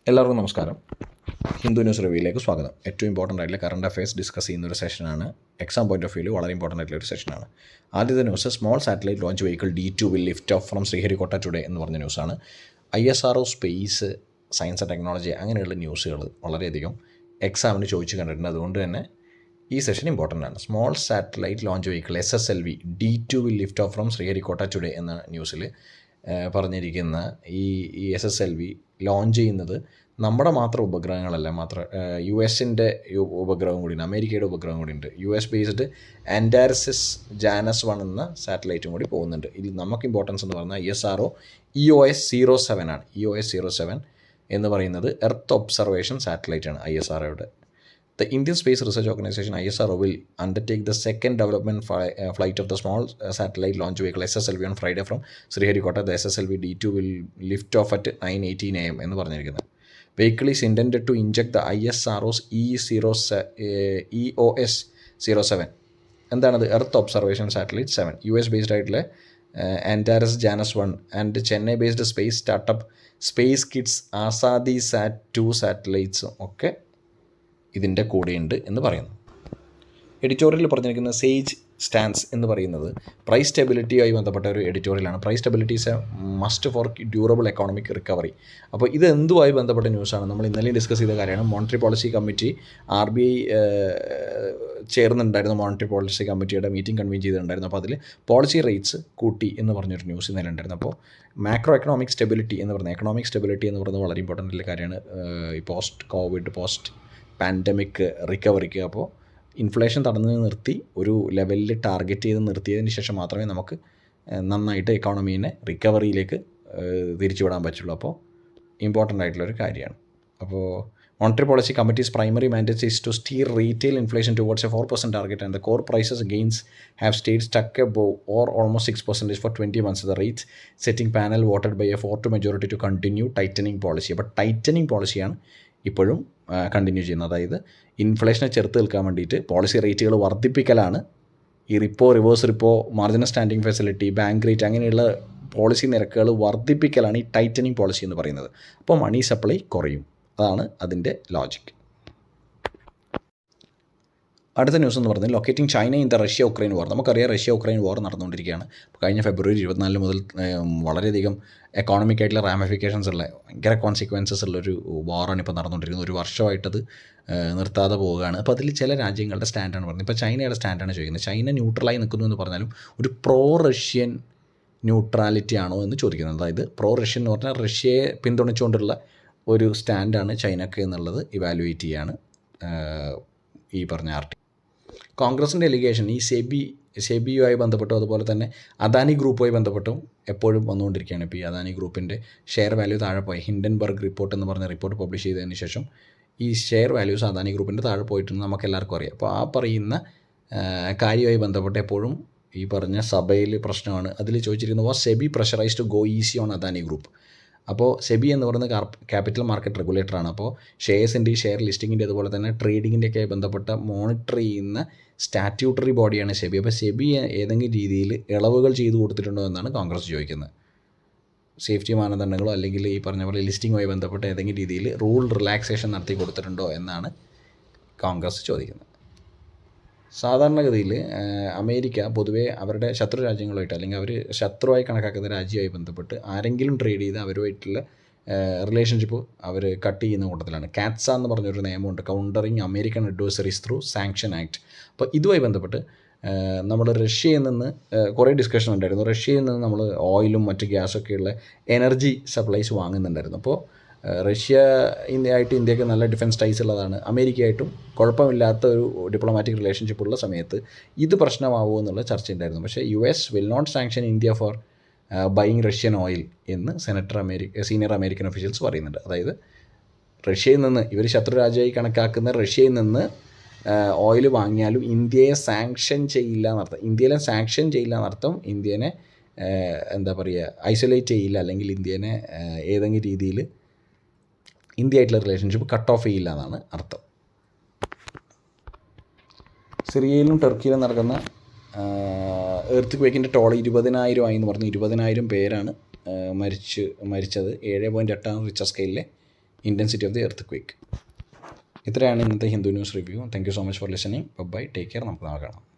എല്ലാവർക്കും നമസ്കാരം. ഹിന്ദു ന്യൂസ് റിവ്യൂയിലേക്ക് സ്വാഗതം. ഏറ്റവും ഇമ്പോർട്ടൻ്റ് ആയിട്ടുള്ള കറണ്ട് അഫയേഴ്സ് ഡിസ്കസ് ചെയ്യുന്ന ഒരു സെഷനാണ്. എക്സാം പോയിന്റ് ഓഫ് വ്യൂവിൽ വളരെ ഇമ്പോർട്ടൻ്റ് ആയിട്ടുള്ള ഒരു സെഷനാണ്. ആദ്യത്തെ news, small satellite launch vehicle D2 will lift off from Sriharikota today എന്ന് പറഞ്ഞ ന്യൂസാണ്. ISRO space, science and technology അങ്ങനെയുള്ള ന്യൂസുകൾ വളരെയധികം എക്സാമിന് ചോദിച്ചു കണ്ടിട്ടുണ്ട്. അതുകൊണ്ട് തന്നെ ഈ സെഷൻ ഇമ്പോർട്ടൻ്റ് ആണ്. Small satellite launch vehicle SSLV D2 will lift off from Sriharikota today എന്ന ന്യൂസിൽ പറഞ്ഞിരിക്കുന്ന ഈ SSLV ലോഞ്ച് ചെയ്യുന്നത് നമ്മുടെ മാത്രം ഉപഗ്രഹങ്ങളല്ല, US-ൻ്റെ ഉപഗ്രഹം കൂടിയുണ്ട്, അമേരിക്കയുടെ ഉപഗ്രഹം കൂടിയുണ്ട്. US ബേസ്ഡ് ആൻറ്റാരിസിസ് ജാനസ് 1 എന്ന സാറ്റലൈറ്റും കൂടി പോകുന്നുണ്ട്. ഇതിൽ നമുക്ക് ഇമ്പോർട്ടൻസ് എന്ന് പറഞ്ഞാൽ ISRO EOS-07 ആണ്. EOS-07 എന്ന് പറയുന്നത് എർത്ത് ഒബ്സർവേഷൻ സാറ്റലൈറ്റ് ആണ് ISROയുടെ. The Indian Space Research Organization ISRO will undertake the second development flight of the small satellite launch vehicle SSLV on Friday from Sriharikota. The SSLV D2 will lift off at 9:18 AM എന്ന് പറഞ്ഞിരിക്കുന്നത്. Vehicle is intended to inject the ISRO's EOS-07. എന്താണത്? Earth observation satellite 7. US based ആയിട്ടുള്ള Antares Janus 1 and Chennai based space startup Space Kidz AzaadiSAT 2 സാറ്റലൈറ്റ്സും ഒക്കെ ഇതിൻ്റെ കൂടെയുണ്ട് എന്ന് പറയുന്നു. എഡിറ്റോറിയലിൽ പറഞ്ഞിരിക്കുന്ന സേജ് സ്റ്റാൻസ് എന്ന് പറയുന്നത് പ്രൈസ് സ്റ്റെബിലിറ്റിയുമായി ബന്ധപ്പെട്ട ഒരു എഡിറ്റോറിയലാണ്. Price stability is a must for durable economic recovery. അപ്പോൾ ഇത് എന്തുമായി ബന്ധപ്പെട്ട ന്യൂസാണ്? നമ്മൾ ഇന്നലെ ഡിസ്കസ് ചെയ്ത കാര്യമാണ്. മോണിറ്ററി പോളിസി കമ്മിറ്റി RBI ചേർന്നുണ്ടായിരുന്നു. മോണിറ്ററി പോളിസി കമ്മിറ്റിയുടെ മീറ്റിംഗ് കൺവീൻ ചെയ്തിട്ടുണ്ടായിരുന്നു. അപ്പോൾ അതിൽ പോളിസി റേറ്റ്സ് കൂട്ടി എന്ന് പറഞ്ഞൊരു ന്യൂസ് ഇന്നലെ ഉണ്ടായിരുന്നു. അപ്പോൾ മാക്രോ എക്കണോമിക് സ്റ്റെബിലിറ്റി എന്ന് പറയുന്നത്, എക്കണോമിക് സ്റ്റെബിലിറ്റി എന്ന് പറയുന്നത് വളരെ ഇമ്പോർട്ടൻ്റ് ആയിട്ടുള്ള കാര്യമാണ് ഈ പോസ്റ്റ് കോവിഡ്, പോസ്റ്റ് പാൻഡമിക് റിക്കവറിക്ക്. അപ്പോൾ ഇൻഫ്ലേഷൻ തടഞ്ഞു നിർത്തി ഒരു ലെവലിൽ ടാർഗറ്റ് ചെയ്ത് നിർത്തിയതിന് ശേഷം മാത്രമേ നമുക്ക് നന്നായിട്ട് എക്കോണമീനെ റിക്കവറിയിലേക്ക് തിരിച്ചുവിടാൻ പറ്റുള്ളൂ. അപ്പോൾ ഇമ്പോർട്ടൻ്റ് ആയിട്ടുള്ളൊരു കാര്യമാണ്. അപ്പോൾ monetary policy committees primary mandate is to steer retail inflation towards a 4% target and the core prices gains have stayed stuck above or almost 6% for 20 months. The rate setting panel voted by a 4 majority to continue tightening policy. അപ്പോൾ tightening പോളിസിയാണ് ഇപ്പോഴും continue ചെയ്യുന്നത്. അതായത് ഇൻഫ്ലേഷനെ ചെറുത്ത് നിൽക്കാൻ വേണ്ടിയിട്ട് policy റേറ്റുകൾ വർദ്ധിപ്പിക്കലാണ്. ഈ reverse repo, marginal standing facility, bank rate അങ്ങനെയുള്ള പോളിസി നിരക്കുകൾ വർദ്ധിപ്പിക്കലാണ് ഈ ടൈറ്റനിങ് പോളിസി എന്ന് പറയുന്നത്. അപ്പോൾ മണി സപ്ലൈ കുറയും. അതാണ് അതിൻ്റെ ലോജിക്. അടുത്ത ന്യൂസ് എന്ന് പറഞ്ഞാൽ locating China in the Russia Ukraine വാർ. നമുക്കറിയാം റഷ്യ ഉക്രൈൻ വാർ നടന്നുകൊണ്ടിരിക്കുകയാണ്. കഴിഞ്ഞ ഫെബ്രുവരി 24 മുതൽ വളരെയധികം എക്കോണമിക് ആയിട്ടുള്ള റാമിഫിക്കേഷൻസ് ഉള്ള ഭയങ്കര കോൺസിക്വൻസസ് ഉള്ളൊരു വാറാണ് ഇപ്പോൾ നടന്നുകൊണ്ടിരിക്കുന്നത്. ഒരു വർഷമായിട്ടത് നിർത്താതെ പോവുകയാണ്. അപ്പോൾ അതിൽ ചില രാജ്യങ്ങളുടെ സ്റ്റാൻഡാണ് പറയുന്നത്. ഇപ്പോൾ ചൈനയുടെ സ്റ്റാൻഡാണ് ചോദിക്കുന്നത്. ചൈന ന്യൂട്രലായി നിൽക്കുന്നു എന്ന് പറഞ്ഞാലും ഒരു പ്രോ റഷ്യൻ ന്യൂട്രാലിറ്റി ആണോ എന്ന് ചോദിക്കുന്നത്. അതായത് പ്രോ റഷ്യൻ എന്ന് പറഞ്ഞാൽ റഷ്യയെ പിന്തുണച്ചുകൊണ്ടുള്ള ഒരു സ്റ്റാൻഡാണ് ചൈനക്ക് എന്നുള്ളത് ഇവാലുവേറ്റ് ചെയ്യാണ് ഈ പറഞ്ഞ ആർട്ടി. കോൺഗ്രസിൻ്റെ എലിഗേഷൻ ഈ സെബിയുമായി ബന്ധപ്പെട്ടും അതുപോലെ തന്നെ അദാനി ഗ്രൂപ്പുമായി ബന്ധപ്പെട്ടും എപ്പോഴും വന്നുകൊണ്ടിരിക്കുകയാണ്. ഇപ്പോൾ ഈ അദാനി ഗ്രൂപ്പിൻ്റെ ഷെയർ വാല്യൂ താഴെ പോയി. ഹിൻഡൻബർഗ് റിപ്പോർട്ട് എന്ന് പറഞ്ഞ റിപ്പോർട്ട് പബ്ലിഷ് ചെയ്തതിന് ശേഷം ഈ ഷെയർ വാല്യൂസ് അദാനി ഗ്രൂപ്പിൻ്റെ താഴെ പോയിട്ടെന്ന് നമുക്ക് എല്ലാവർക്കും അറിയാം. അപ്പോൾ ആ പറയുന്ന കാര്യവുമായി ബന്ധപ്പെട്ട് എപ്പോഴും ഈ പറഞ്ഞ സഭയിൽ പ്രശ്നമാണ്. അതിൽ ചോദിച്ചിരിക്കുന്നത് was SEBI pressurise to go easy on Adani group. അപ്പോൾ സെബി എന്ന് പറയുന്നത് ക്യാപിറ്റൽ മാർക്കറ്റ് റെഗുലേറ്ററാണ്. അപ്പോൾ ഷെയർസിൻ്റെ, ഷെയർ ലിസ്റ്റിങ്ങിൻ്റെ അതുപോലെ തന്നെ ട്രേഡിങ്ങിൻ്റെയൊക്കെ ബന്ധപ്പെട്ട മോണിറ്റർ ചെയ്യുന്ന സ്റ്റാറ്റ്യൂട്ടറി ബോഡിയാണ് സെബി. അപ്പോൾ സെബി ഏതെങ്കിലും രീതിയിൽ ഇളവുകൾ ചെയ്തു കൊടുത്തിട്ടുണ്ടോ എന്നാണ് കോൺഗ്രസ് ചോദിക്കുന്നത്. സേഫ്റ്റി മാനദണ്ഡങ്ങളോ അല്ലെങ്കിൽ ഈ പറഞ്ഞ പോലെ ലിസ്റ്റിങ്ങുമായി ബന്ധപ്പെട്ട് ഏതെങ്കിലും രീതിയിൽ റൂൾ റിലാക്സേഷൻ നടത്തി കൊടുത്തിട്ടുണ്ടോ എന്നാണ് കോൺഗ്രസ് ചോദിക്കുന്നത്. സാധാരണഗതിയിൽ അമേരിക്ക പൊതുവേ അവരുടെ ശത്രു രാജ്യങ്ങളുമായിട്ട് അല്ലെങ്കിൽ അവർ ശത്രുവായി കണക്കാക്കുന്ന രാജ്യവുമായി ബന്ധപ്പെട്ട് ആരെങ്കിലും ട്രേഡ് ചെയ്ത് അവരുമായിട്ടുള്ള റിലേഷൻഷിപ്പ് അവർ കട്ട് ചെയ്യുന്ന കൂട്ടത്തിലാണ്. കാറ്റ്സ എന്ന് പറഞ്ഞൊരു നിയമമുണ്ട്, countering American adversaries through sanction act. അപ്പോൾ ഇതുമായി ബന്ധപ്പെട്ട് നമ്മൾ റഷ്യയിൽ നിന്ന് കുറേ ഡിസ്കഷൻ ഉണ്ടായിരുന്നു. റഷ്യയിൽ നിന്ന് നമ്മൾ ഓയിലും മറ്റ് ഗ്യാസൊക്കെയുള്ള എനർജി സപ്ലൈസ് വാങ്ങുന്നുണ്ടായിരുന്നു. അപ്പോൾ റഷ്യ ഇന്ത്യക്ക് നല്ല ഡിഫൻസ് ടൈസ് ഉള്ളതാണ്. അമേരിക്കയായിട്ടും കുഴപ്പമില്ലാത്ത ഒരു ഡിപ്ലോമാറ്റിക് റിലേഷൻഷിപ്പ് ഉള്ള സമയത്ത് ഇത് പ്രശ്നമാവുമോ എന്നുള്ള ചർച്ച ഉണ്ടായിരുന്നു. പക്ഷേ US will not sanction India for buying Russian oil എന്ന് സീനിയർ അമേരിക്കൻ ഒഫീഷ്യൽസ് പറയുന്നുണ്ട്. അതായത് റഷ്യയിൽ നിന്ന്, ഇവർ ശത്രു രാജ്യമായി കണക്കാക്കുന്ന റഷ്യയിൽ നിന്ന് ഓയിൽ വാങ്ങിയാലും ഇന്ത്യയെ സാങ്ഷൻ ചെയ്യില്ല എന്നർത്ഥം. ഇന്ത്യയിലെ സാങ്ഷൻ ചെയ്യില്ല എന്നർത്ഥം ഇന്ത്യനെ ഐസൊലേറ്റ് ചെയ്യില്ല, അല്ലെങ്കിൽ ഇന്ത്യനെ ഏതെങ്കിലും രീതിയിൽ ഇന്ത്യയായിട്ടുള്ള റിലേഷൻഷിപ്പ് കട്ട് ഓഫ് ചെയ്യില്ല എന്നാണ് അർത്ഥം. സിറിയയിലും ടർക്കിയിലും നടക്കുന്ന എർത്ത് ക്വേക്കിൻ്റെ ടോൾ 20,000 ആയി എന്ന് പറഞ്ഞ് 20,000 പേരാണ് മരിച്ചത്. 7.8 റിച്ചർ സ്കെയിലിലെ intensity of the earthquake. ഇത്രയാണ് ഇന്നത്തെ Hindu news review. Thank you so much for listening. Bye, take care. നമുക്ക് നാളെ കാണാം.